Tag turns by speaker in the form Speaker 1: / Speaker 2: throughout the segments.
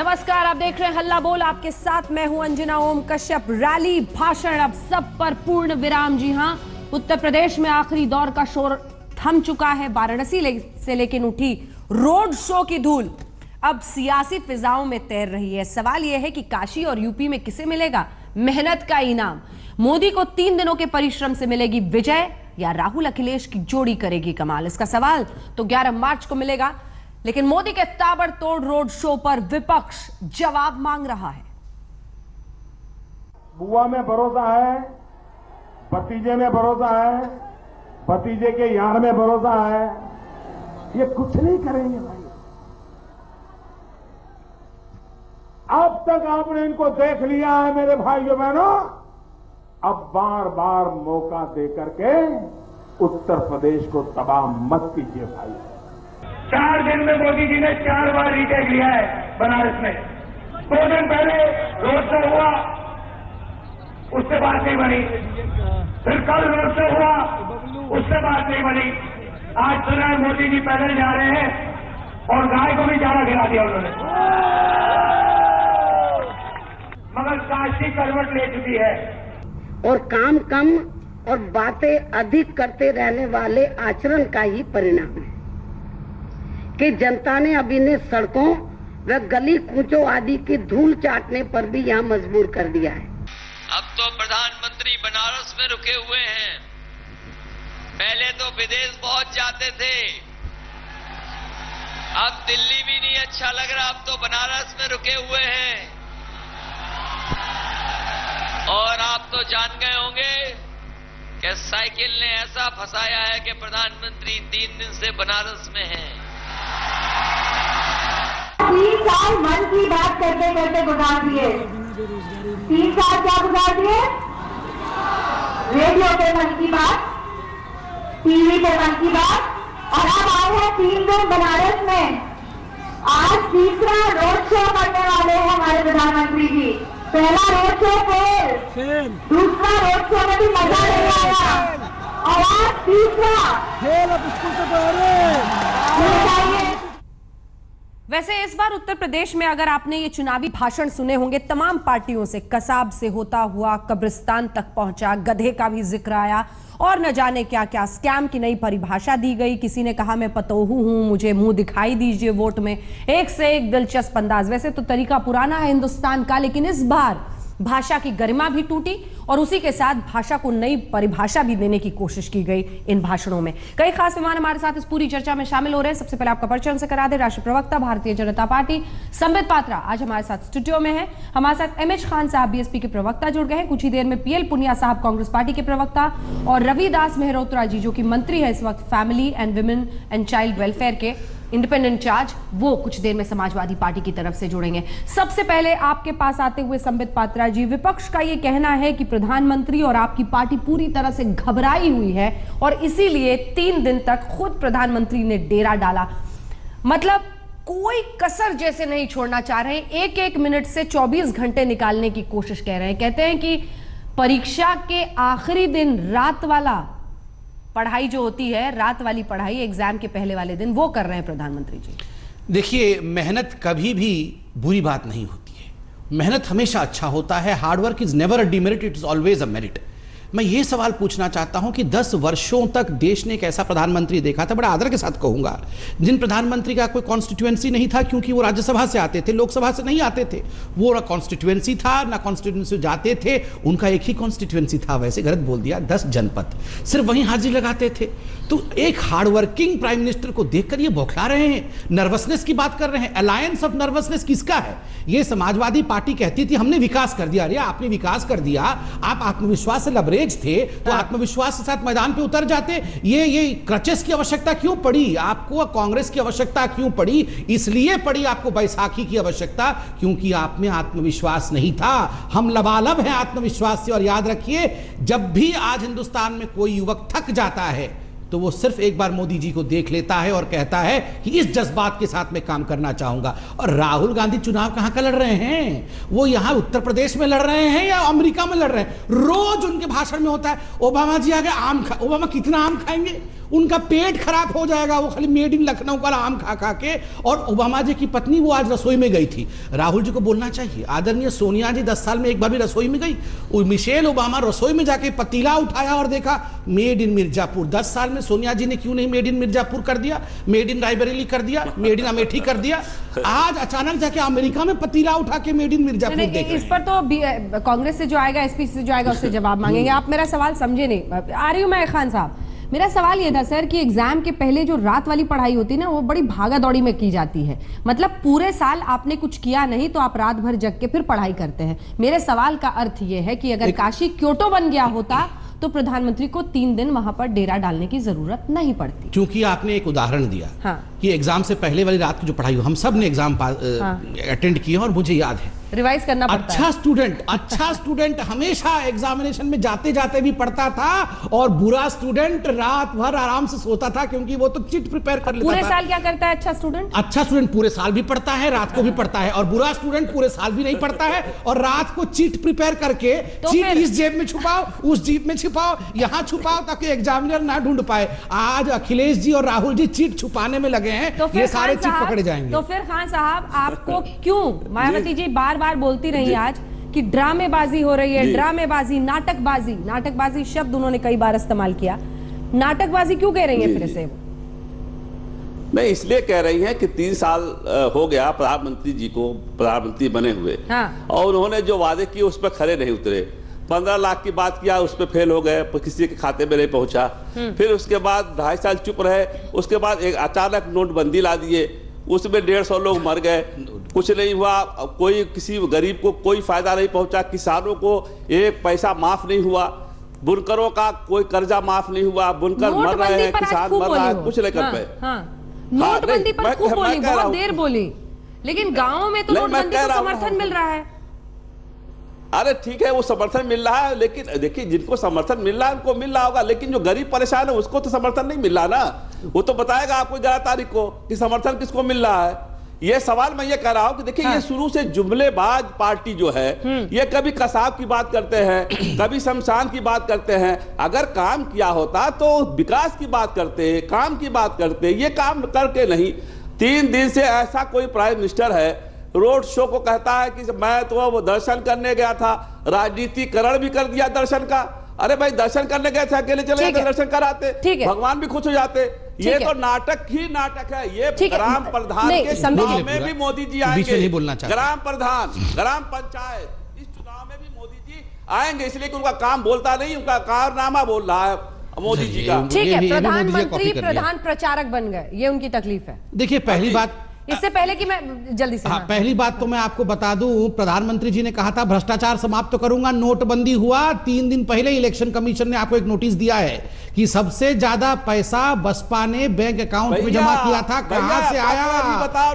Speaker 1: नमस्कार, आप देख रहे हैं हल्ला बोल। आपके साथ मैं हूं अंजना ओम कश्यप। रैली भाषण अब सब पर पूर्ण विराम। जी हां, उत्तर प्रदेश में आखिरी दौर का शोर थम चुका है। वाराणसी से लेकिन उठी रोड शो की धूल अब सियासी फिजाओं में तैर रही है। सवाल यह है कि काशी और यूपी में किसे मिलेगा मेहनत का इनाम? मोदी को 3 दिनों के परिश्रम से मिलेगी विजय या राहुल अखिलेश की जोड़ी करेगी कमाल? इसका सवाल तो 11 मार्च को मिलेगा, लेकिन मोदी के ताबड़तोड़ रोड शो पर विपक्ष जवाब मांग रहा है।
Speaker 2: बुआ में भरोसा है, भतीजे में भरोसा है, भतीजे के यार में भरोसा है। ये कुछ नहीं करेंगे भाई। अब तक आपने इनको देख लिया है मेरे भाइयों बहनों। अब बार बार मौका देकर के उत्तर प्रदेश को तबाह मत कीजिए भाई।
Speaker 3: 4 दिन में मोदी जी ने 4 बार रीटेक लिया है बनारस में। 2 दिन पहले रोड शो हुआ, उससे बात नहीं बनी। फिर कल रोड शो हुआ, उससे बात नहीं बनी। आज सुना है मोदी जी पैदल जा रहे हैं और गाय को भी चारा खिला दिया उन्होंने। मगर काशी करवट ले चुकी है।
Speaker 4: और काम कम और बातें अधिक करते रहने वाले आचरण का ही परिणाम है कि जनता ने अब इन्हें सड़कों व गली कूचों आदि की धूल चाटने पर भी यहाँ मजबूर कर दिया है।
Speaker 5: अब तो प्रधानमंत्री बनारस में रुके हुए हैं। पहले तो विदेश पहुंच जाते थे, अब दिल्ली भी नहीं अच्छा लग रहा, अब तो बनारस में रुके हुए हैं। और आप तो जान गए होंगे कि साइकिल ने ऐसा फंसाया है कि प्रधानमंत्री 3 दिन से बनारस में हैं।
Speaker 6: 3 साल मन की बात करते करते गुजार दिए। 3 साल क्या गुजार दिए? रेडियो पे मन की बात, टीवी पे मन की बात, और अब आए हैं 3 दिन बनारस में। आज तीसरा रोड शो करने वाले हैं हमारे प्रधानमंत्री जी। पहला रोड शो फेल, दूसरा रोड शो में भी मजा नहीं आया, और आज तीसरा फेल। अब
Speaker 1: वैसे इस बार उत्तर प्रदेश में अगर आपने ये चुनावी भाषण सुने होंगे तमाम पार्टियों से, कसाब से होता हुआ कब्रिस्तान तक पहुंचा, गधे का भी जिक्र आया और न जाने क्या क्या स्कैम की नई परिभाषा दी गई। किसी ने कहा मैं पतोहू हूं, मुझे मुंह दिखाई दीजिए वोट में। एक से एक दिलचस्प अंदाज। वैसे तो तरीका पुराना है हिंदुस्तान का, लेकिन इस बार भाषा की गरिमा भी टूटी और उसी के साथ भाषा को नई परिभाषा भी देने की कोशिश की गई इन भाषणों में। कई खास मेहमान हमारे साथ इस पूरी चर्चा में शामिल हो रहे हैं। सबसे पहले आपका परिचय उनसे करा दे। राष्ट्रीय प्रवक्ता भारतीय जनता पार्टी संबित पात्रा आज हमारे साथ स्टूडियो में है। हमारे साथ एमएच खान साहब बीएसपी के प्रवक्ता जुड़ गए हैं। कुछ ही देर में पीएल पुनिया साहब कांग्रेस पार्टी के प्रवक्ता, और रविदास मेहरोत्रा जी जो कि मंत्री है इस वक्त family and women and child welfare के इंडिपेंडेंट चार्ज, वो कुछ देर में समाजवादी पार्टी की तरफ से जुड़ेंगे। सबसे पहले आपके पास आते हुए संबित पात्रा जी, विपक्ष का ये कहना है कि प्रधानमंत्री और आपकी पार्टी पूरी तरह से घबराई हुई है और इसीलिए 3 दिन तक खुद प्रधानमंत्री ने डेरा डाला। मतलब कोई कसर जैसे नहीं छोड़ना चाह रहे हैं, एक एक मिनट से 24 घंटे निकालने की कोशिश कर रहे हैं। कहते हैं कि परीक्षा के आखिरी दिन रात वाला पढ़ाई जो होती है, रात वाली पढ़ाई एग्जाम के पहले वाले दिन, वो कर रहे हैं प्रधानमंत्री जी।
Speaker 7: देखिए, मेहनत कभी भी बुरी बात नहीं होती है। मेहनत हमेशा अच्छा होता है। Hard work is never a demerit, it is always a merit. मैं ये सवाल पूछना चाहता हूं कि 10 वर्षों तक देश ने एक ऐसा प्रधानमंत्री देखा था, बड़ा आदर के साथ कहूंगा, जिन प्रधानमंत्री का कोई कॉन्स्टिट्यूएंसी नहीं था, क्योंकि वो राज्यसभा से आते थे, लोकसभा से नहीं आते थे। वो ना कॉन्स्टिट्यूएंसी था ना कॉन्स्टिट्यूएंसी जाते थे, उनका एक ही कॉन्स्टिट्यूएंसी था। वैसे गलत बोल दिया, 10 जनपद सिर्फ वहीं हाजिरी लगाते थे। तो एक हार्डवर्किंग प्राइम मिनिस्टर को देखकर ये बौखला रहे हैं, नर्वसनेस की बात कर रहे हैं। अलायंस ऑफ नर्वसनेस किसका है? ये समाजवादी पार्टी कहती थी हमने विकास कर दिया। अरे आपने विकास कर दिया, आप आत्मविश्वास से लबरेज थे तो आत्मविश्वास के साथ मैदान पे उतर जाते। ये क्रचेस की आवश्यकता क्यों पड़ी आपको? कांग्रेस की आवश्यकता क्यों पड़ी? इसलिए पड़ी आपको बैसाखी की आवश्यकता, क्योंकि आप में आत्मविश्वास नहीं था। हम लबालब हैं आत्मविश्वास से। और याद रखिए, जब भी आज हिंदुस्तान में कोई युवक थक जाता है तो वो सिर्फ एक बार मोदी जी को देख लेता है और कहता है कि इस जज्बात के साथ मैं काम करना चाहूंगा। और राहुल गांधी चुनाव कहां का लड़ रहे हैं? वो यहां उत्तर प्रदेश में लड़ रहे हैं या अमेरिका में लड़ रहे हैं? रोज उनके भाषण में होता है ओबामा जी आ गए, ओबामा कितना आम खाएंगे, उनका पेट खराब हो जाएगा, वो खाली मेड इन लखनऊ का आम खा खा के। और ओबामा जी की पत्नी वो आज रसोई में गई थी। राहुल जी को बोलना चाहिए, आदरणीय सोनिया जी 10 साल में एक बार भी रसोई में गई? मिशेल ओबामा रसोई में जाके पतीला उठाया और देखा मेड इन मिर्जापुर। 10 साल में सोनिया जी ने क्यों नहीं मेड इन मिर्जापुर कर दिया, मेड इन रायबरेली कर दिया, मेड इन अमेठी कर दिया? आज अचानक जाके अमेरिका में पतीला उठा के मेड इन मिर्जापुर देख रहे हैं।
Speaker 1: इस पर तो कांग्रेस से जो आएगा, एसपी से जो आएगा, उससे जवाब मांगेंगे। आप मेरा सवाल समझे नहीं। आ रही हूं मैं खान साहब, मेरा सवाल ये था सर कि एग्जाम के पहले जो रात वाली पढ़ाई होती है ना, वो बड़ी भागा दौड़ी में की जाती है। मतलब पूरे साल आपने कुछ किया नहीं तो आप रात भर जग के फिर पढ़ाई करते हैं। मेरे सवाल का अर्थ ये है कि अगर काशी क्योटो बन गया होता तो प्रधानमंत्री को 3 दिन वहां पर डेरा डालने की जरूरत नहीं पड़ती।
Speaker 7: क्योंकि आपने एक उदाहरण दिया
Speaker 1: हाँ।
Speaker 7: कि एग्जाम से पहले वाली रात की जो पढ़ाई हो, हम सब ने एग्जाम अटेंड किए और मुझे याद है
Speaker 1: रिवाइज करना पड़ता है।
Speaker 7: अच्छा स्टूडेंट हमेशा एग्जामिनेशन में जाते जाते भी पढ़ता था और बुरा स्टूडेंट रात भर आराम से सोता था, क्योंकि वो तो चिट प्रिपेयर कर लेता था।
Speaker 1: पूरे साल क्या करता है अच्छा स्टूडेंट?
Speaker 7: अच्छा स्टूडेंट पूरे साल भी पढ़ता है, रात को भी पढ़ता है। और बुरा स्टूडेंट पूरे साल भी नहीं पढ़ता है और रात को चिट प्रिपेयर करके चिट इस जेब में छुपाओ, उस जेब में छुपाओ, यहां छुपाओ ताकि एग्जामिनर ना ढूंढ पाए। आज अखिलेश जी और राहुल जी चिट छुपाने में लगे हैं,
Speaker 1: तो
Speaker 7: ये सारे चिट पकड़े जाएंगे।
Speaker 1: तो फिर खान साहब आपको क्यों मायावती जी बार बार बोलती रही आज कि ड्रामेबाजी हो रही है, ड्रामेबाजी, नाटकबाजी शब्द उन्होंने कई बार इस्तेमाल किया। नाटकबाजी क्यों कह रही है फिर से?
Speaker 8: नहीं, इसलिए कह रही हैं कि 3 साल हो गया प्रधानमंत्री जी को प्रधानमंत्री बने हुए।
Speaker 1: हाँ।
Speaker 8: और उन्होंने जो वादे किए उस पर खरे नहीं उतरे। 15 लाख की बात किया, उस पर फेल हो गए, किसी के खाते में नहीं पहुंचा। फिर उसके बाद 2.5 साल चुप रहे, उसके बाद एक अचानक नोटबंदी ला दिए, उसमें 150 लोग मर गए, कुछ नहीं हुआ, कोई किसी गरीब को कोई फायदा नहीं पहुंचा, किसानों को एक पैसा माफ नहीं हुआ, बुनकरों का कोई कर्जा माफ नहीं हुआ, बुनकर मर रहे हैं, किसान मर रहा है, कुछ नहीं कर पाए।
Speaker 1: नोटबंदी पर खूब बोली, बहुत देर बोली, लेकिन गांवों में तो नोटबंदी को समर्थन मिल रहा है।
Speaker 8: अरे ठीक है, वो समर्थन मिल रहा है, लेकिन देखिए जिनको समर्थन मिल रहा है उनको मिल रहा होगा, लेकिन जो गरीब परेशान है उसको तो समर्थन नहीं मिल रहा ना। वो तो बताएगा आपको 11 तारीख को कि समर्थन किसको मिल रहा है। ये सवाल मैं ये कह रहा हूं कि देखिए ये शुरू से जुमलेबाज पार्टी जो है, ये कभी कसाब की बात करते हैं, कभी शमशान की बात करते हैं। अगर काम किया होता तो विकास की बात करते, काम की बात करते, ये काम करके नहीं। 3 दिन से ऐसा कोई प्राइम मिनिस्टर है रोड शो को कहता है कि मैं तो वो दर्शन करने गया था, राजनीतिकरण भी कर दिया दर्शन का। अरे भाई दर्शन करने गए थे, अकेले चले जाते, दर्शन कराते, भगवान भी खुश हो जाते। ये तो नाटक ही नाटक है। ये ग्राम प्रधान के चुनाव में भी मोदी जी आएंगे, ग्राम प्रधान, ग्राम पंचायत, इस चुनाव में भी मोदी जी आएंगे, इसलिए कि उनका काम बोलता नहीं, उनका कारनामा बोल रहा है मोदी जी का।
Speaker 1: ठीक है, प्रधानमंत्री प्रधान प्रचारक बन गए, ये उनकी तकलीफ है।
Speaker 7: देखिए पहली बात,
Speaker 1: इससे पहले कि मैं जल्दी से
Speaker 7: पहली बात तो मैं आपको बता दूं, प्रधानमंत्री जी ने कहा था भ्रष्टाचार समाप्त तो करूंगा, नोटबंदी हुआ 3 दिन पहले इलेक्शन कमीशन ने आपको एक नोटिस दिया है कि सबसे ज्यादा पैसा बसपा ने बैंक अकाउंट में जमा किया था। कहां से आया,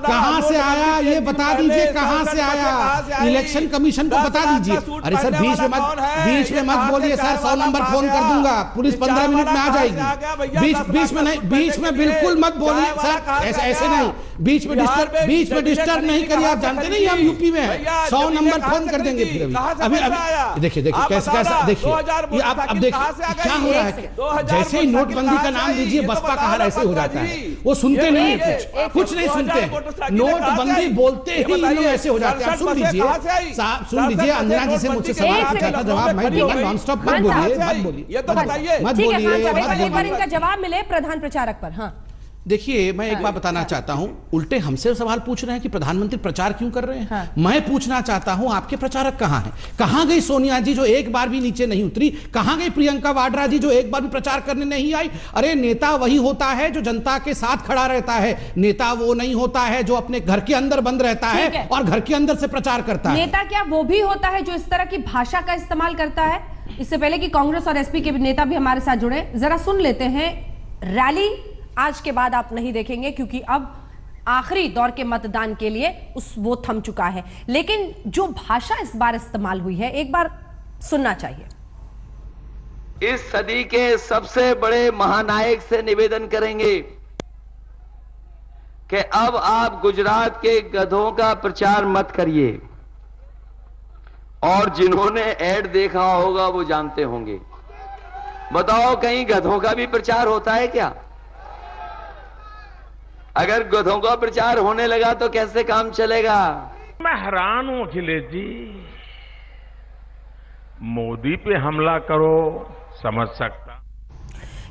Speaker 7: कहां से आया, ये बता दीजिए कहां से आया, इलेक्शन कमीशन को बता दीजिए। अरे सर बीच में मत बोलिए सर, 100 नंबर फोन कर दूंगा, पुलिस 15 मिनट में आ जाएगी। बीच में नहीं, बीच में बिल्कुल मत बोलिए सर, ऐसे नहीं, बीच में डिस्टर्ब नहीं करिए। आप जानते नहीं हम यूपी में है, 100 नंबर फोन कर देंगे। फिर अभी देखिए कैसे देखिए, अब देखिए क्या हो रहा है। जैसे ही नोटबंदी का नाम लीजिए बसपा का हाल ऐसे हो जाता है, वो सुनते नहीं है, कुछ नहीं सुनते हैं। नोटबंदी बोलते ही इन लोग ऐसे हो जाते हैं। सुन लीजिए, अंजना जी से मुझसे सवाल पूछा था, जवाब मैं दूंगा, नॉन स्टॉप मत बोलिए।
Speaker 1: एक बार इनका जवाब मिले प्रधान प्रचारक पर। हाँ
Speaker 7: देखिए मैं एक बात बताना चाहता हूं, उल्टे हमसे सवाल पूछ रहे हैं कि प्रधानमंत्री प्रचार क्यों कर रहे हैं। हाँ। मैं पूछना चाहता हूं आपके प्रचारक कहां हैं? कहां गई सोनिया जी जो एक बार भी नीचे नहीं उतरी? कहां गई प्रियंका वाड्रा जी जो एक बार भी प्रचार करने नहीं आई? अरे नेता वही होता है जो जनता के साथ खड़ा रहता है, नेता वो नहीं होता है जो अपने घर के अंदर बंद रहता है और घर के अंदर से प्रचार करता है।
Speaker 1: नेता क्या वो भी होता है जो इस तरह की भाषा का इस्तेमाल करता है? इससे पहले कि कांग्रेस और एसपी के नेता भी हमारे साथ जुड़े, जरा सुन लेते हैं। रैली आज के बाद आप नहीं देखेंगे क्योंकि अब आखिरी दौर के मतदान के लिए वो थम चुका है, लेकिन जो भाषा इस बार इस्तेमाल हुई है एक बार सुनना चाहिए।
Speaker 9: इस सदी के सबसे बड़े महानायक से निवेदन करेंगे कि अब आप गुजरात के गधों का प्रचार मत करिए। और जिन्होंने ऐड देखा होगा वो जानते होंगे। बताओ, कहीं गधों का भी प्रचार होता है क्या? अगर गधों का प्रचार होने लगा तो कैसे काम चलेगा?
Speaker 2: मैं हैरान हूं अखिलेश जी, मोदी पे हमला करो समझ सकता।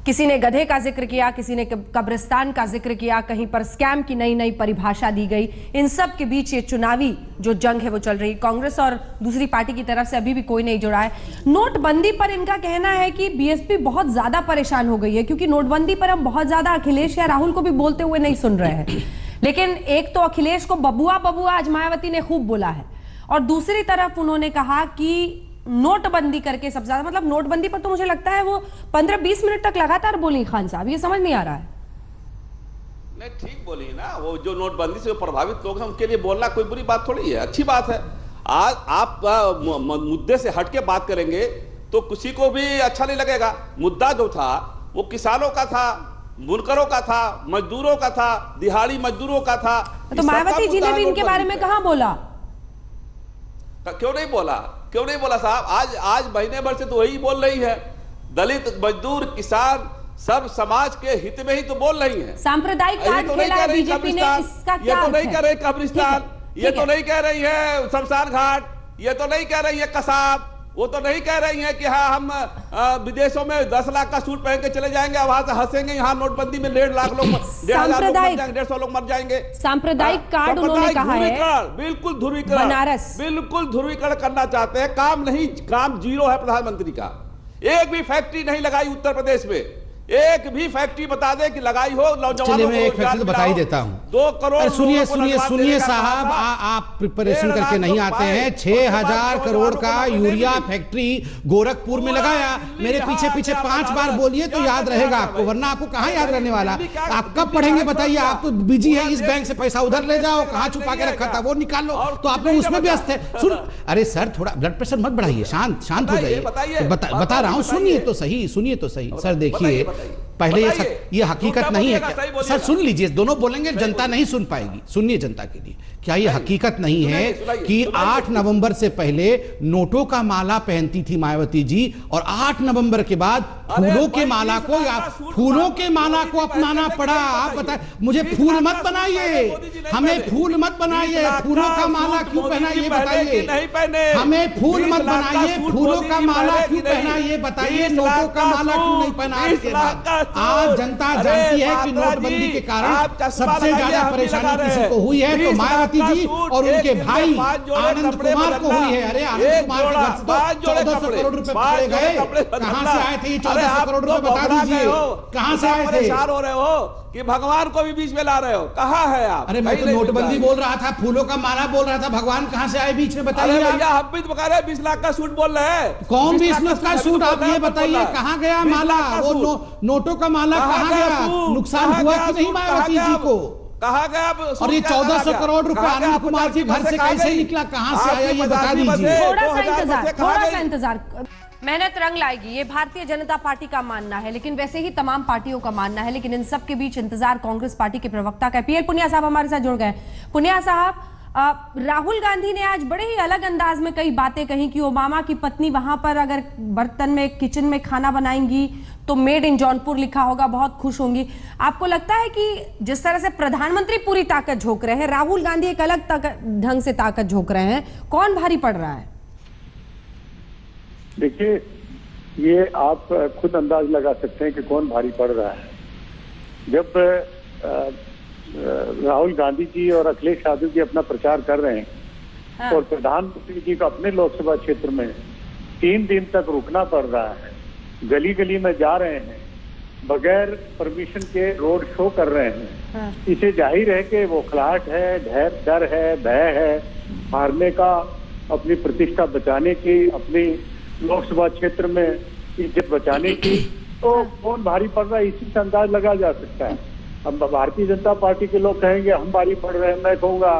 Speaker 1: किसी ने गधे का जिक्र किया, किसी ने कब्रिस्तान का जिक्र किया, कहीं पर स्कैम की नई नई परिभाषा दी गई। इन सब के बीच ये चुनावी जो जंग है वो चल रही। कांग्रेस और दूसरी पार्टी की तरफ से अभी भी कोई नहीं जुड़ा है। नोटबंदी पर इनका कहना है कि बीएसपी बहुत ज्यादा परेशान हो गई है, क्योंकि नोटबंदी पर हम बहुत ज्यादा अखिलेश या राहुल को भी बोलते हुए नहीं सुन रहे हैं। लेकिन एक तो अखिलेश को बबुआ बबुआ आज मायावती ने खूब बोला है, और दूसरी तरफ उन्होंने कहा कि नोटबंदी करके सबसे ज्यादा, मतलब नोटबंदी पर तो मुझे लगता है वो 15-20 मिनट तक लगातार बोली खान साहब। ये समझ नहीं आ रहा है।
Speaker 8: नहीं, ठीक बोली ना, वो जो नोटबंदी से प्रभावित लोग हैं उनके लिए बोलना कोई बुरी बात थोड़ी है, अच्छी बात है। आज आप मुद्दे से हट के बात करेंगे तो किसी को भी अच्छा नहीं लगेगा। मुद्दा जो था वो किसानों का था, बुनकरों का था, मजदूरों का था, दिहाड़ी मजदूरों का था।
Speaker 1: तो मायावती जी ने भी इनके बारे में कहां बोला?
Speaker 8: क्यों नहीं बोला, क्यों नहीं बोला साहब? आज महीने भर से तो वही बोल रही है। दलित, मजदूर, किसान सब समाज के हित में ही तो बोल रही है।
Speaker 1: सांप्रदायिक कार्ड खेला है बीजेपी ने, इसका क्या
Speaker 8: ये तो
Speaker 1: अर्थ
Speaker 8: नहीं
Speaker 1: है?
Speaker 8: कह रही कब्रिस्तान, ये तो नहीं कह रही है शमशान घाट, ये तो नहीं कह रही है कसाब, वो तो नहीं कह रही है कि हाँ हम विदेशों में 10 लाख का सूट पहन के चले जाएंगे, वहां से हंसेंगे, यहाँ नोटबंदी में 1.5 लाख लोग, 1,500 लोग मर जाएंगे, 150 लोग मर जाएंगे।
Speaker 1: सांप्रदायिक कार्ड उन्होंने कहा है,
Speaker 8: बिल्कुल ध्रुवीकरण,
Speaker 1: बनारस
Speaker 8: बिल्कुल ध्रुवीकरण करना चाहते हैं। काम नहीं, काम जीरो है प्रधानमंत्री का। एक भी फैक्ट्री नहीं लगाई उत्तर प्रदेश में, एक भी फैक्ट्री बता दे कि लगाई हो।
Speaker 7: चलिए मैं एक फैक्ट्री तो बता ही देता हूँ।
Speaker 8: 2 करोड़
Speaker 7: सुनिए सुनिए सुनिए साहब, आप प्रिपरेशन करके नहीं आते हैं। 6,000 करोड़ का यूरिया फैक्ट्री गोरखपुर में लगाया। मेरे पीछे पीछे 5 बार बोलिए तो याद रहेगा आपको, वरना आपको कहाँ याद रहने वाला। आप कब पढ़ेंगे बताइए? आप तो बिजी है, इस बैंक से पैसा उधर ले जाओ, कहाँ छुपा के रखा था वो निकाल लो, तो आप लोग उसमें व्यस्त है। सुन, अरे सर थोड़ा ब्लड प्रेशर मत बढ़ाइए, शांत हो जाइए। बता रहा हूँ, सुनिए तो सही, सुनिए तो सही। सर देखिए, पहले ये हकीकत नहीं है क्या? सर सुन लीजिए, दोनों बोलेंगे, जनता नहीं सुन पाएगी। सुनिए जनता के लिए, क्या ये हकीकत नहीं है कि 8 नवंबर से पहले नोटों का माला पहनती थी मायावती जी, और 8 नवंबर के बाद फूलों के माला को, या फूलों के माला को अपनाना पड़ा? आप बताएं, मुझे फूल मत बनाइए, हमें फूल मत बनाइए, फूलों का माला क्यों पहना ये बताइए। हमें फूल मत बनाइए, फूलों का माला क्यों पहना ये बताइए, नोटों का माला क्यों नहीं पहना? इसके बाद आज जनता जानती है कि नोटबंदी के कारण सबसे ज्यादा परेशानी किसी को हुई है तो मायावती जी और उनके भाई आनंद कुमार को हुई है। अरे आनंद कुमार के घर से तो 1400 करोड़ रुपए पकड़े गए। कहां से आए थे ये 1400 करोड़ रुपए? बता दीजिए कहां से आए थे?
Speaker 8: परेशान हो रहे हो कि भगवान को भी बीच में ला रहे हो, कहां है आप?
Speaker 7: अरे मैं तो नोटबंदी बोल रहा था, फूलों का माला बोल रहा था, भगवान कहां से आए बीच में बताइए।
Speaker 8: हम भी तो बता रहे 20 लाख का सूट बोल रहे हैं।
Speaker 7: कौन 20 लाख का सूट? आप ये बताइए कहां गया माला? वो नोटों का माला कहां गया? नुकसान हुआ कि नहीं मायावती जी को?
Speaker 8: कहा गया?
Speaker 7: और ये 1400 करोड़ रुपए आनंद कुमार के घर से कैसे निकला, कहां से आया ये बता दीजिए।
Speaker 1: थोड़ा सा इंतजार। मेहनत रंग लाएगी, ये भारतीय जनता पार्टी का मानना है, लेकिन वैसे ही तमाम पार्टियों का मानना है। लेकिन इन सब के बीच इंतजार कांग्रेस पार्टी के प्रवक्ता का है। पीएल पुनिया साहब हमारे साथ जुड़ गए। पुनिया साहब, राहुल गांधी ने आज बड़े ही अलग अंदाज में कई बातें कही कि ओबामा की पत्नी वहां पर अगर बर्तन में, किचन में खाना बनाएंगी तो मेड इन जौनपुर लिखा होगा, बहुत खुश होंगी। आपको लगता है कि जिस तरह से प्रधानमंत्री पूरी ताकत झोंक रहे हैं, राहुल गांधी एक अलग ढंग से ताकत झोंक रहे हैं, कौन भारी पड़ रहा है?
Speaker 10: देखिए, ये आप खुद अंदाज लगा सकते हैं कि कौन भारी पड़ रहा है। जब राहुल गांधी जी और अखिलेश यादव जी अपना प्रचार कर रहे हैं, हाँ, और प्रधानमंत्री जी को अपने लोकसभा क्षेत्र में 3 दिन तक रुकना पड़ रहा है, गली गली में जा रहे हैं, बगैर परमिशन के रोड शो कर रहे हैं, हाँ, इसे जाहिर है कि वो खिलाहट है, डर है, भय है, हारने का, अपनी प्रतिष्ठा बचाने की, अपनी लोकसभा क्षेत्र में इज्जत बचाने की। तो कौन भारी पड़ रहा है इसी से अंदाज लगा जा सकता है। अब भारतीय जनता पार्टी के लोग कहेंगे हम भारी पड़ रहे हैं, मैं कहूँगा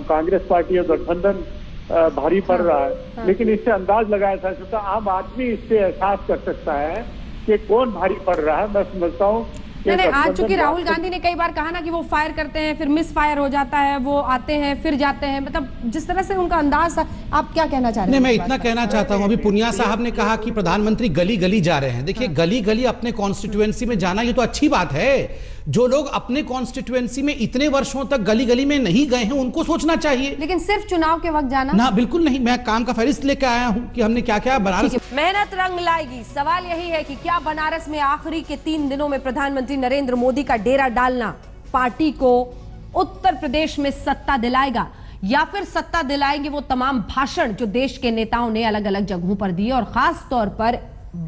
Speaker 10: कांग्रेस पार्टी और गठबंधन भारी पड़ रहा है, लेकिन इससे अंदाज लगाया जा सकता, आम आदमी इससे एहसास कर सकता है कि कौन भारी पड़ रहा है। मैं समझता हूँ
Speaker 1: नहीं, आज चूंकि राहुल गांधी ने कई बार कहा ना कि वो फायर करते हैं फिर मिस फायर हो जाता है, वो आते हैं फिर जाते हैं, मतलब जिस तरह से उनका अंदाज था, आप क्या कहना चाह रहे हैं?
Speaker 7: नहीं, मैं इतना कहना चाहता हूं, अभी पुनिया साहब ने कहा कि प्रधानमंत्री गली गली जा रहे हैं। देखिए, गली गली अपने कॉन्स्टिट्यूएंसी में जाना ये तो अच्छी बात है। जो लोग अपने कॉन्स्टिट्यूएंसी में इतने वर्षों तक गली गली में नहीं गए हैं उनको सोचना चाहिए,
Speaker 1: लेकिन सिर्फ चुनाव के वक्त जाना
Speaker 7: ना, बिल्कुल नहीं। मैं काम का फहरिस्त लेकर आया हूं कि हमने क्या क्या बनारस।
Speaker 1: मेहनत रंग लाएगी। सवाल यही है कि क्या बनारस में आखिरी के 3 दिनों में प्रधानमंत्री नरेंद्र मोदी का डेरा डालना पार्टी को उत्तर प्रदेश में सत्ता दिलाएगा, या फिर सत्ता दिलाएंगे वो तमाम भाषण जो देश के नेताओं ने अलग अलग जगहों पर दिए, और खास तौर पर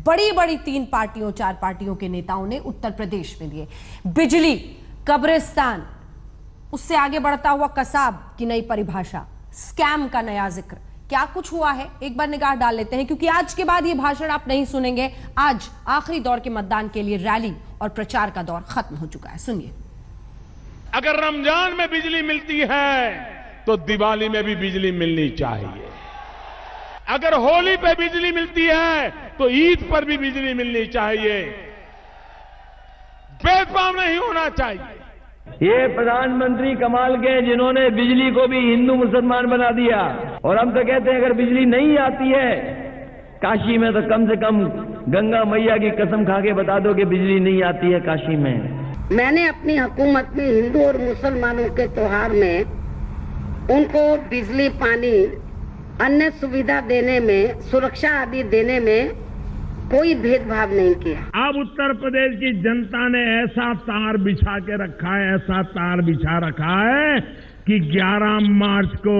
Speaker 1: बड़ी बड़ी 3 पार्टियों 4 पार्टियों के नेताओं ने उत्तर प्रदेश में दिए। बिजली, कब्रिस्तान, उससे आगे बढ़ता हुआ कसाब की नई परिभाषा, स्कैम का नया जिक्र, क्या कुछ हुआ है एक बार निगाह डाल लेते हैं, क्योंकि आज के बाद ये भाषण आप नहीं सुनेंगे। आज आखिरी दौर के मतदान के लिए रैली और प्रचार का दौर खत्म हो चुका है। सुनिए।
Speaker 2: अगर रमजान में बिजली मिलती है तो दिवाली में भी बिजली मिलनी चाहिए। अगर होली पे बिजली मिलती है तो ईद पर भी बिजली मिलनी चाहिए। भेदभाव नहीं होना चाहिए।
Speaker 9: ये प्रधानमंत्री कमाल के, जिन्होंने बिजली को भी हिंदू मुसलमान बना दिया। और हम तो कहते हैं अगर बिजली नहीं आती है काशी में तो कम से कम गंगा मैया की कसम खा के बता दो कि बिजली नहीं आती है काशी में।
Speaker 4: मैंने अपनी हुकूमत में हिंदू और मुसलमानों के त्योहार में उनको बिजली, पानी, अन्य सुविधा देने में, सुरक्षा आदि देने में कोई भेदभाव नहीं किया।
Speaker 2: अब उत्तर प्रदेश की जनता ने ऐसा तार बिछा के रखा है, ऐसा तार बिछा रखा है कि 11 मार्च को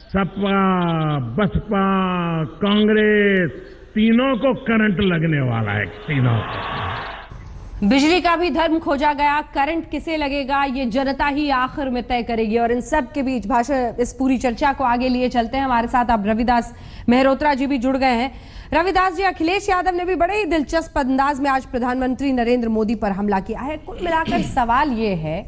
Speaker 2: सपा, बसपा, कांग्रेस तीनों को करंट लगने वाला है। तीनों
Speaker 1: बिजली का भी धर्म खोजा गया, करंट किसे लगेगा ये जनता ही आखिर में तय करेगी। और इन सब के बीच भाषण, इस पूरी चर्चा को आगे लिए चलते हैं। हमारे साथ अब रविदास मेहरोत्रा जी भी जुड़ गए हैं। रविदास जी, अखिलेश यादव ने भी बड़े ही दिलचस्प अंदाज में आज प्रधानमंत्री नरेंद्र मोदी पर हमला किया है। कुल मिलाकर सवाल ये है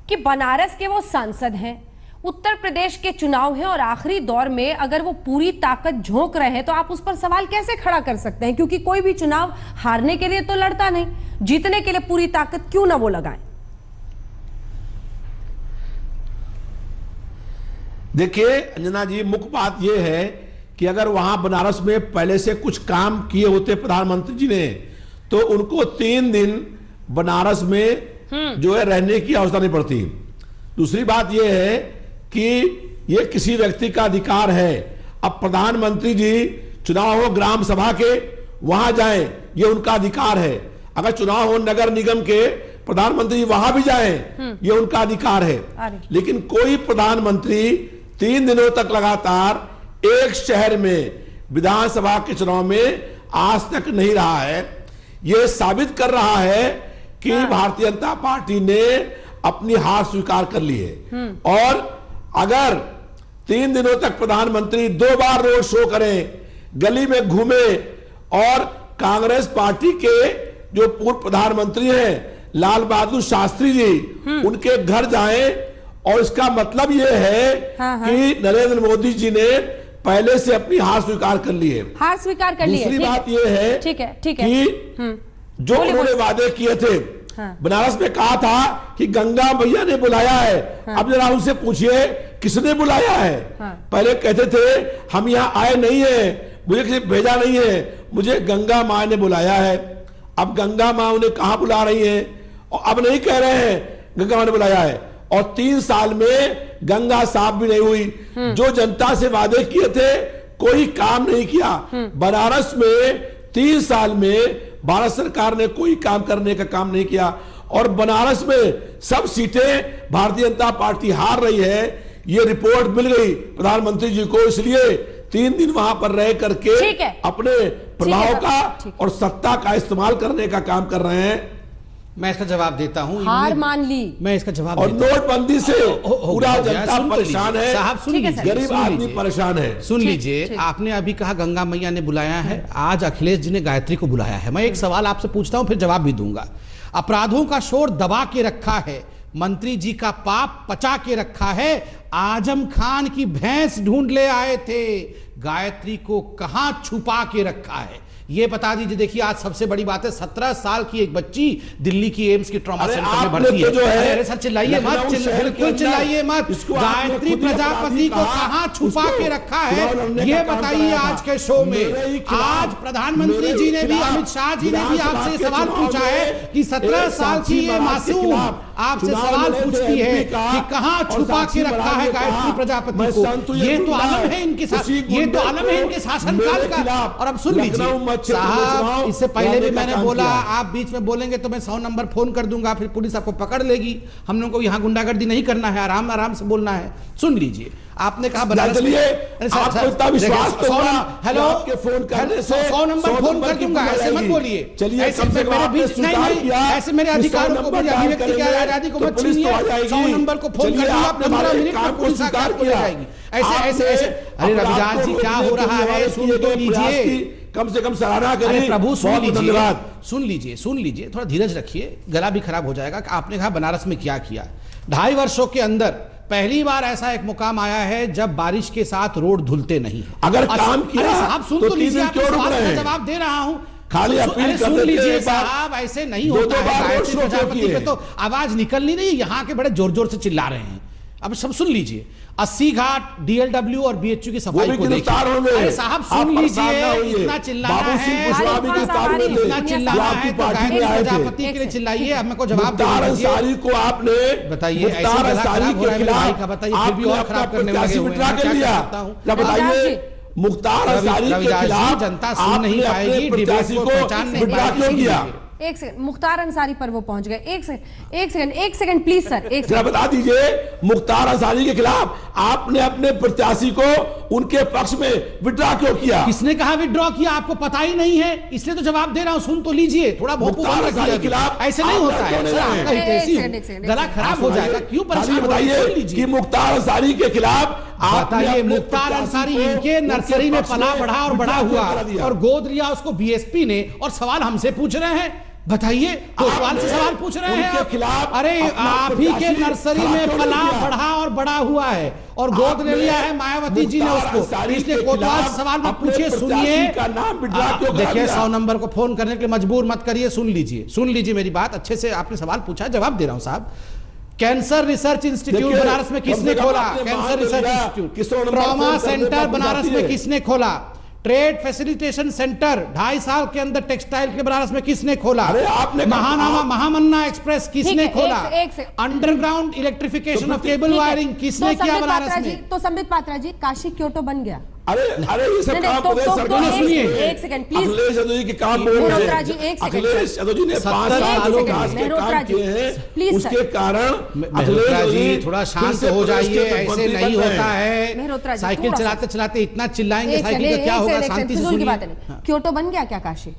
Speaker 1: कि बनारस के वो सांसद हैं, उत्तर प्रदेश के चुनाव हैं, और आखिरी दौर में अगर वो पूरी ताकत झोंक रहे हैं तो आप उस पर सवाल कैसे खड़ा कर सकते हैं? क्योंकि कोई भी चुनाव हारने के लिए तो लड़ता नहीं, जीतने के लिए पूरी ताकत क्यों ना वो लगाएं?
Speaker 11: देखिए अंजना जी, मुख्य बात यह है कि अगर वहां बनारस में पहले से कुछ काम किए होते प्रधानमंत्री जी ने तो उनको 3 दिन बनारस में जो है रहने की आवश्यकता नहीं पड़ती। दूसरी बात यह है कि यह किसी व्यक्ति का अधिकार है। अब प्रधानमंत्री जी चुनाव हो ग्राम सभा के, वहां जाएं, यह उनका अधिकार है। अगर चुनाव हो नगर निगम के, प्रधानमंत्री जी वहां भी जाएं, यह उनका अधिकार है। लेकिन कोई प्रधानमंत्री 3 दिनों तक लगातार एक शहर में विधानसभा के चुनाव में आज तक नहीं रहा है। यह साबित कर रहा है कि भारतीय जनता पार्टी ने अपनी हार स्वीकार कर ली है। और अगर 3 दिनों तक प्रधानमंत्री 2 बार रोड शो करें, गली में घूमे, और कांग्रेस पार्टी के जो पूर्व प्रधानमंत्री हैं लाल बहादुर शास्त्री जी, उनके घर जाएं, और इसका मतलब यह है कि नरेंद्र मोदी जी ने पहले से अपनी हार स्वीकार कर ली है।
Speaker 1: हार स्वीकार कर ली है।
Speaker 11: दूसरी बात यह है कि जो उन्होंने वादे किए थे, बनारस में कहा था कि गंगा मैया ने बुलाया है। अब जरा उनसे पूछिए किसने बुलाया है? पहले कहते थे हम यहाँ आए नहीं है, मुझे किसी भेजा नहीं है, मुझे गंगा माँ ने बुलाया है। अब गंगा माँ उन्हें कहाँ बुला रही है? और अब नहीं कह रहे हैं गंगा माँ ने बुलाया है। और 3 साल में गंगा साफ भी नहीं हुई। जो जनता से वादे किए थे कोई काम नहीं किया। बनारस में 3 साल में भारत सरकार ने कोई काम करने का काम नहीं किया, और बनारस में सब सीटें भारतीय जनता पार्टी हार रही है। ये रिपोर्ट मिल गई प्रधानमंत्री जी को, इसलिए 3 दिन वहां पर रह करके अपने प्रभाव का और सत्ता का इस्तेमाल करने का काम कर रहे हैं।
Speaker 7: मैं इसका जवाब देता हूं।
Speaker 1: हार मान ली।
Speaker 7: मैं इसका जवाब
Speaker 11: और नोटबंदी से पूरा जनता परेशान है,
Speaker 7: साहब सुन लीजिए,
Speaker 11: गरीब आदमी परेशान है।
Speaker 7: सुन लीजिए, आपने अभी कहा गंगा मैया ने बुलाया है, आज अखिलेश जी ने गायत्री को बुलाया है। मैं एक सवाल आपसे पूछता हूं, फिर जवाब भी दूंगा। अपराधों का शोर दबा के रखा है मंत्री जी का पाप पचा के रखा है। आजम खान की भैंस ढूंढ ले आए थे, गायत्री को कहां छुपा के रखा है ये बता दीजिए। देखिए आज सबसे बड़ी बात है, 17 साल की एक बच्ची दिल्ली की एम्स की ट्रॉमा सेंटर में भर्ती है। अरे सर चिल्लाइए मत, बिल्कुल चिल्लाइए मत। गायत्री प्रजापति को कहां छुपा के रखा है ये बताइए आज के शो में। आज प्रधानमंत्री जी ने भी, अमित शाह जी ने भी आपसे सवाल पूछा है कि 17 साल की ये मासूम आपसे सवाल पूछती है कि कहां छुपा के रखा है गायत्री प्रजापति को। ये तो आलम है इनके साथ, ये तो आलम है इनके शासनकाल का। और अब सुन लीजिए साहब, इससे पहले भी मैंने बोला आप बीच में बोलेंगे तो मैं 100 नंबर फोन कर दूंगा, फिर पुलिस आपको पकड़ लेगी। हम लोगों को यहाँ गुंडागर्दी नहीं करना है, आराम आराम से बोलना है। सुन लीजिए, आपने कहा बनारस में हेलो आपके फोन करने से 100 नंबर फोन कर दूंगा, ऐसे मत बोलिए। चलिए ऐसे मेरे अधिकारों को, मेरी अभिव्यक्ति की आजादी को मत छीनिए। 100 नंबर को फोन कर दूंगा, 15 मिनट में पुलिस आकर को ले जाएगी। ऐसे अरे रविदास जी क्या हो रहा है, सुन तो लीजिए,
Speaker 11: कम से कम सराहना करें।
Speaker 7: प्रभु सुन लीजिए, थोड़ा धीरज रखिए, गला भी खराब हो जाएगा। आपने कहा बनारस में क्या किया। 2.5 वर्षों के अंदर पहली बार ऐसा एक मुकाम आया है जब बारिश के साथ रोड धुलते नहीं है।
Speaker 11: अगर काम किया
Speaker 7: साहब सुन तो लीजिए, आपको सवाल का जवाब दे रहा हूं।
Speaker 11: खाली अपील
Speaker 7: सुन लीजिए साहब, ऐसे नहीं होता है। गायत्री प्रजापति पे तो आवाज निकल नहीं, यहाँ के बड़े जोर जोर से चिल्ला रहे हैं। अब सब सुन लीजिए, 80 घाट डीएलडब्ल्यू और बीएचयू की सफाई को देखिए। अरे साहब सुन लीजिए, इतना चिल्लाना है, इतना चिल्लाना है तो गायत्री प्रजापति के लिए चिल्लाइए। अब मेरे को जवाब दीजिए को आपने बताइए, ऐसे गला खराब हो रहा है भाई का, बताइए फिर भी और खराब करने लगे हुए हैं।
Speaker 11: बताइए मुख्तार अंसारी के खिलाफ
Speaker 7: जनता सुन नहीं पाएगी, डिबेट को पहचान नहीं पाएगी।
Speaker 1: एक सेकंड, मुख्तार अंसारी पर वो पहुंच गए। एक सेकंड प्लीज सर, एक सेकंड
Speaker 11: बता दीजिए, मुख्तार अंसारी के खिलाफ आपने अपने प्रत्याशी को उनके पक्ष में विड्रॉ क्यों किया?
Speaker 7: किसने कहा विड्रॉ किया? आपको पता ही नहीं है, इसलिए तो जवाब दे रहा हूं। सुन तो लीजिए, थोड़ा
Speaker 11: मुख्तार अंसारी के खिलाफ
Speaker 7: ऐसे नहीं होता है, गला खराब हो जाएगा। क्यों परेशान
Speaker 11: बताइए कि मुख्तार अंसारी के खिलाफ
Speaker 7: बताइए। मुख्तार अंसारी इनके नर्सरी में पला बढ़ा और बड़ा हुआ और गोद लिया उसको बीएसपी ने, और सवाल हमसे पूछ रहे हैं। बताइए, तो सवाल से सवाल पूछ रहे हैं
Speaker 11: उनके खिलाफ।
Speaker 7: अरे आप ही के नर्सरी में पला बढ़ा और बड़ा हुआ है और गोद ले लिया है मायावती जी ने उसको, इसलिए कोतवाल से सवाल मत पूछिए। सुनिए, देखिए 100 नंबर को फोन करने के लिए मजबूर मत करिए। सुन लीजिए मेरी बात अच्छे से। आपने सवाल पूछा, जवाब दे रहा हूं साहब। कैंसर रिसर्च इंस्टीट्यूट बनारस में किसने खोला? Cancer research institute. Trauma centre Banaras में किसने खोला? ट्रेड फैसिलिटेशन सेंटर 2.5 साल के अंदर टेक्सटाइल के बनारस में किसने खोला?
Speaker 11: आपने
Speaker 7: महानामा महामन्ना एक्सप्रेस किसने खोला? Underground electrification of cable wiring किसने किया बनारस में?
Speaker 1: तो संबित पात्रा जी, काशी क्योटो बन गया।
Speaker 11: अरे ये सब काम
Speaker 1: सरकार सुनिए, एक सेकंड प्लीज।
Speaker 11: अखिलेश यादव जी के काम
Speaker 1: मेहरोत्रा जी, एक सेकंड।
Speaker 11: अखिलेश यादव जी ने 5 सालों के काम किए हैं, उसके कारण
Speaker 7: मेहरोत्रा जी थोड़ा शांत हो जाइए, ऐसे नहीं होता है। साइकिल चलाते चलाते इतना चिल्लाएंगे, साइकिल का क्या होगा? शांति से सुनिए।
Speaker 1: क्योटो बन गया क्या काशी?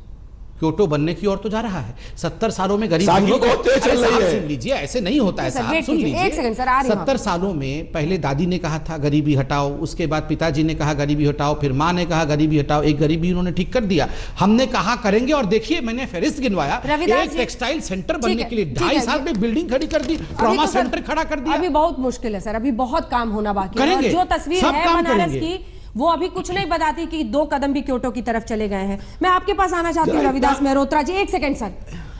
Speaker 7: क्योटो बनने की ओर तो जा रहा है। 70 सालों में गरीब
Speaker 11: सुन
Speaker 7: लीजिए, ऐसे नहीं होता है साहब, सुन लीजिए। 70 सालों में पहले दादी ने कहा था गरीबी हटाओ, उसके बाद पिताजी ने कहा गरीबी हटाओ, फिर माँ ने कहा गरीबी हटाओ। एक गरीबी उन्होंने ठीक कर दिया, हमने कहा करेंगे। और देखिए मैंने फेरिस्त गिनवाया, एक टेक्सटाइल सेंटर बनने के लिए 2.5 साल में बिल्डिंग खड़ी कर दी, ट्रॉमा सेंटर खड़ा कर दिया।
Speaker 1: अभी बहुत मुश्किल है सर, अभी बहुत काम होना बाकी है। जो तस्वीर है बनारस की वो अभी कुछ नहीं बताती कि 2 कदम भी क्योटो की तरफ चले गए हैं। मैं आपके पास आना चाहती हूँ रविदास मेहरोत्रा जी। एक सेकंड सर,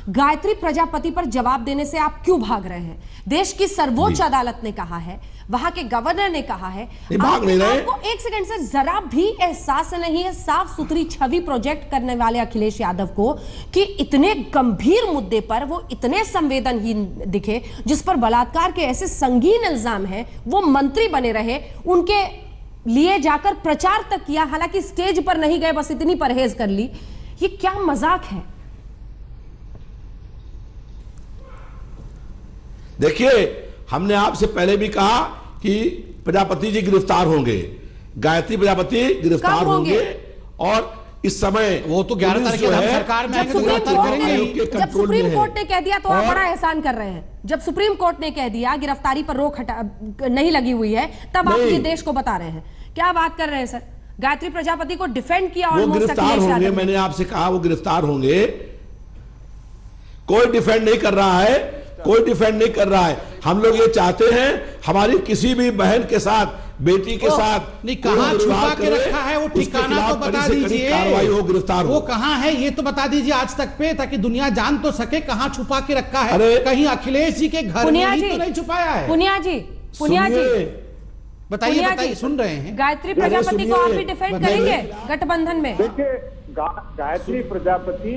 Speaker 1: गायत्री प्रजापति पर जवाब देने से आप क्यों भाग रहे हैं? देश की सर्वोच्च अदालत ने कहा है, वहां के गवर्नर ने कहा है, आपको एक सेकंड सर जरा भी एहसास नहीं है साफ सुथरी छवि प्रोजेक्ट करने वाले अखिलेश यादव को कि इतने गंभीर मुद्दे पर वो इतने संवेदनहीन दिखे, जिस पर बलात्कार के ऐसे संगीन इल्जाम हैं, वो मंत्री बने रहे, उनके लिए जाकर प्रचार तक किया, हालांकि स्टेज पर नहीं गए, बस इतनी परहेज कर ली। ये क्या मजाक है?
Speaker 11: देखिए, हमने आपसे पहले भी कहा कि प्रजापति जी गिरफ्तार होंगे, गायत्री प्रजापति गिरफ्तार होंगे। और इस समय
Speaker 7: वो तो 11 तारीख को सरकार में
Speaker 1: जब सुप्रीम कोर्ट ने कह दिया तो आप बड़ा एहसान कर रहे हैं। जब सुप्रीम कोर्ट ने कह दिया गिरफ्तारी पर रोक नहीं लगी हुई है, तब आप ये देश को बता रहे हैं। क्या बात कर रहे हैं सर? गायत्री प्रजापति को डिफेंड किया
Speaker 11: और गिरफ्तार होंगे। मैंने आपसे कहा वो गिरफ्तार होंगे, कोई डिफेंड नहीं कर रहा है, कोई डिफेंड नहीं कर रहा है। हम लोग ये चाहते हैं हमारी किसी भी बहन के साथ, बेटी के साथ
Speaker 7: नहीं, कहाँ छुपा के रखा है वो ठिकाना तो बता दीजिए,
Speaker 11: कार्रवाई हो, गिरफ्तार हो।
Speaker 7: वो कहाँ है ये तो बता दीजिए आज तक पे, ताकि दुनिया जान तो सके कहाँ छुपा के रखा है। कहीं अखिलेश जी के घर में ही तो नहीं छुपाया है।
Speaker 1: पुनिया जी
Speaker 7: बताइए, सुन रहे हैं।
Speaker 1: गायत्री प्रजापति को आप भी डिफेंड करेंगे गठबंधन में?
Speaker 10: देखिए, गायत्री प्रजापति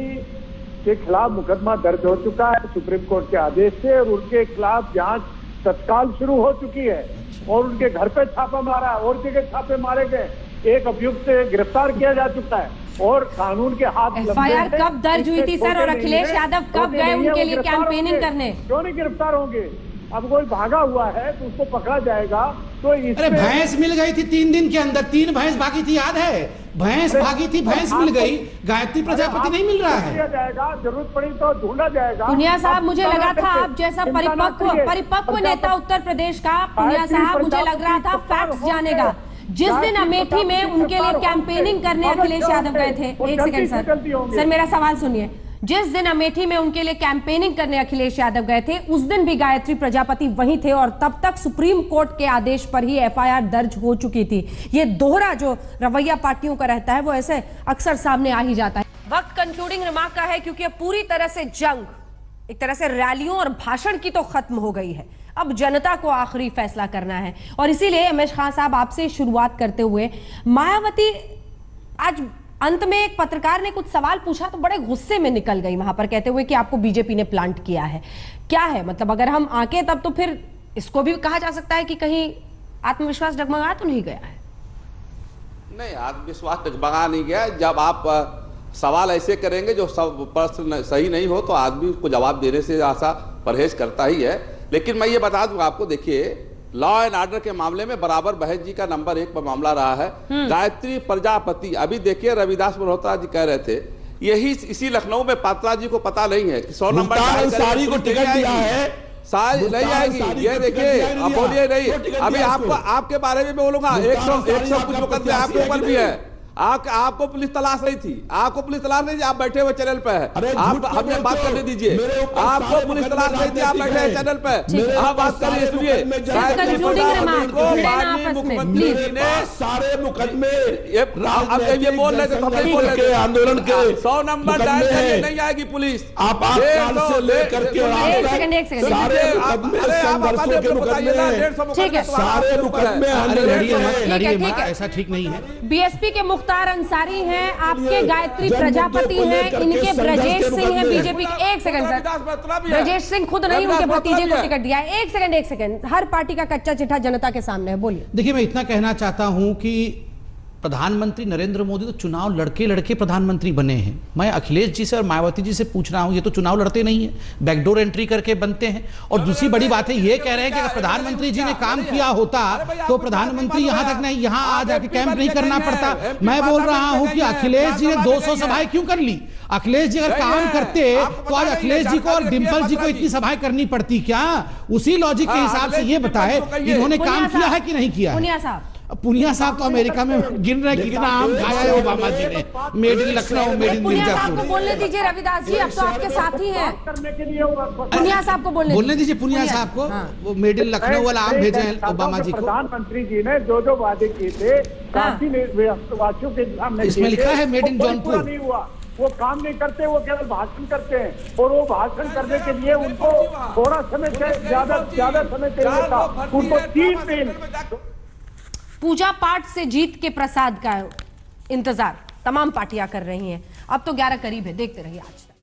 Speaker 10: के खिलाफ मुकदमा दर्ज हो चुका है सुप्रीम कोर्ट के आदेश से, और उनके खिलाफ जांच तत्काल शुरू हो चुकी है, और उनके घर पे छापा मारा, और जगह छापे मारे गए, एक अभियुक्त से गिरफ्तार किया जा चुका है, और कानून के हाथ
Speaker 1: एफआईआर कब दर्ज हुई थी सर, और अखिलेश यादव कब गए उनके लिए कैंपेनिंग करने?
Speaker 10: क्यों नहीं गिरफ्तार होंगे? अब कोई भागा हुआ है तो उसको पकड़ा जाएगा। तो
Speaker 7: अरे भैंस मिल गई थी 3 दिन के अंदर, 3 भैंस भागी थी, याद है? भैंस भागी थी, भैंस मिल गई, गायत्री प्रजापति नहीं मिल रहा है।
Speaker 10: जाएगा, जरूरत पड़ी तो ढूंढा जाएगा।
Speaker 1: पुनिया साहब, मुझे लगा था आप जैसा परिपक्व नेता उत्तर प्रदेश का, पुनिया साहब मुझे लग रहा था फैक्ट्स जानेगा। जिस दिन अमेठी में उनके लिए कैंपेनिंग करने अखिलेश यादव गए थे, एक सेकंड सर मेरा सवाल सुनिए, जिस दिन अमेठी में उनके लिए कैंपेनिंग करने अखिलेश यादव गए थे, उस दिन भी गायत्री प्रजापति वहीं थे, और तब तक सुप्रीम कोर्ट के आदेश पर ही एफआईआर दर्ज हो चुकी थी। ये दोहरा जो रवैया पार्टियों का रहता है वो ऐसे अक्सर सामने आ ही जाता है। वक्त कंक्लूडिंग रिमार्क का है, क्योंकि अब पूरी तरह से जंग, एक तरह से रैलियों और भाषण की तो खत्म हो गई है, अब जनता को आखिरी फैसला करना है। और इसीलिए एमएच खान साहब, आपसे शुरुआत करते हुए, मायावती आज अंत में एक पत्रकार ने कुछ सवाल पूछा तो बड़े गुस्से में निकल गई वहां पर, कहते हुए कि आपको बीजेपी ने प्लांट किया है। क्या है मतलब, अगर हम आके तब तो फिर इसको भी कहा जा सकता है कि कहीं आत्मविश्वास डगमगा तो नहीं गया है?
Speaker 8: नहीं, आत्मविश्वास डगमगा नहीं गया। जब आप सवाल ऐसे करेंगे जो सब प्रश्न सही नहीं हो तो आदमी को जवाब देने से आशा परहेज करता ही है। लेकिन मैं ये बता दूं आपको, देखिए, लॉ एंड ऑर्डर के मामले में बराबर बहन जी का नंबर 1 पर मामला रहा है। गायत्री प्रजापति, अभी देखिए रविदास मल्होत्रा जी कह रहे थे, यही इसी लखनऊ में पात्रा जी को पता नहीं है कि 100 नंबर
Speaker 11: अंसारी को टिकट दिया है,
Speaker 8: सारी नहीं आएगी। ये देखिए, अब बोलिए नहीं, अभी आपको आपके बारे में बोलूंगा। 100 कुछ मुकदमे आपके ऊपर भी है। आपको पुलिस तलाश नहीं थी, आपको पुलिस तलाश नहीं थी, आप बैठे हुए चैनल पे है। आप हमें बात करने दीजिए, आपको पुलिस तलाश नहीं थी, आप बैठे हैं चैनल पे। आप बात करिए, सुनिए। मुख्यमंत्री ने
Speaker 11: सारे मुकदमे
Speaker 8: ये बोल रहे थे, हमने बोल रहे थे
Speaker 11: आंदोलन के
Speaker 8: 100 नंबर डायल करने नहीं आएगी पुलिस।
Speaker 11: आप से लेकर के सारे मुकदमे,
Speaker 7: ऐसा ठीक नहीं है।
Speaker 1: बीएसपी के मुख्तार अंसारी हैं, आपके गायत्री प्रजापति हैं, इनके ब्रजेश सिंह हैं बीजेपी के। एक सेकंड सर, ब्रजेश सिंह खुद नहीं, उनके भतीजे को टिकट दिया है। एक सेकंड, हर पार्टी का कच्चा चिट्ठा जनता के सामने है, बोलिए।
Speaker 7: देखिए, मैं इतना कहना चाहता हूं कि प्रधानमंत्री नरेंद्र मोदी तो चुनाव लड़के प्रधानमंत्री बने हैं। मैं अखिलेश जी से और मायावती जी से पूछ रहा हूं, ये तो चुनाव लड़ते नहीं है, बैकडोर एंट्री करके बनते हैं। और दूसरी बड़ी बात है, ये कह रहे हैं कि अगर प्रधानमंत्री जी ने काम किया होता तो प्रधानमंत्री यहां तक नहीं, यहां आ जाके कैंप नहीं करना पड़ता। मैं बोल रहा हूं कि अखिलेश जी ने 200 सभाएं क्यों कर ली? अखिलेश जी अगर काम करते तो आज अखिलेश जी को और डिंपल जी को इतनी सभाएं करनी पड़ती क्या? उसी लॉजिक के हिसाब से ये बताए इन्होंने काम किया है कि नहीं किया है। पुनिया साहब तो अमेरिका में गिन रहे कितना आम खाया है ओबामा जी ने, made in Lucknow, made in Mirzapur.
Speaker 1: बोलने दीजिए रविदास जी, अब तो आपके साथ ही हैं। पुनिया साहब को बोलने दीजिए,
Speaker 7: पुनिया साहब को। वो मेड इन लखनऊ वाला आम भेजे हैं ओबामा जी को।
Speaker 10: प्रधानमंत्री जी ने जो वादे किए थे काशी वासियों के सामने,
Speaker 7: इसमें लिखा है मेड इन जौनपुर।
Speaker 10: नहीं हुआ, वो काम नहीं करते, वो केवल भाषण करते हैं, और वो भाषण करने के लिए उनको थोड़ा समय ज्यादा समय चाहिए था, उनको 3 दिन।
Speaker 1: पूजा पाठ से जीत के प्रसाद का इंतजार तमाम पार्टियां कर रही हैं। अब तो 11 करीब है, देखते रहिए आज तक।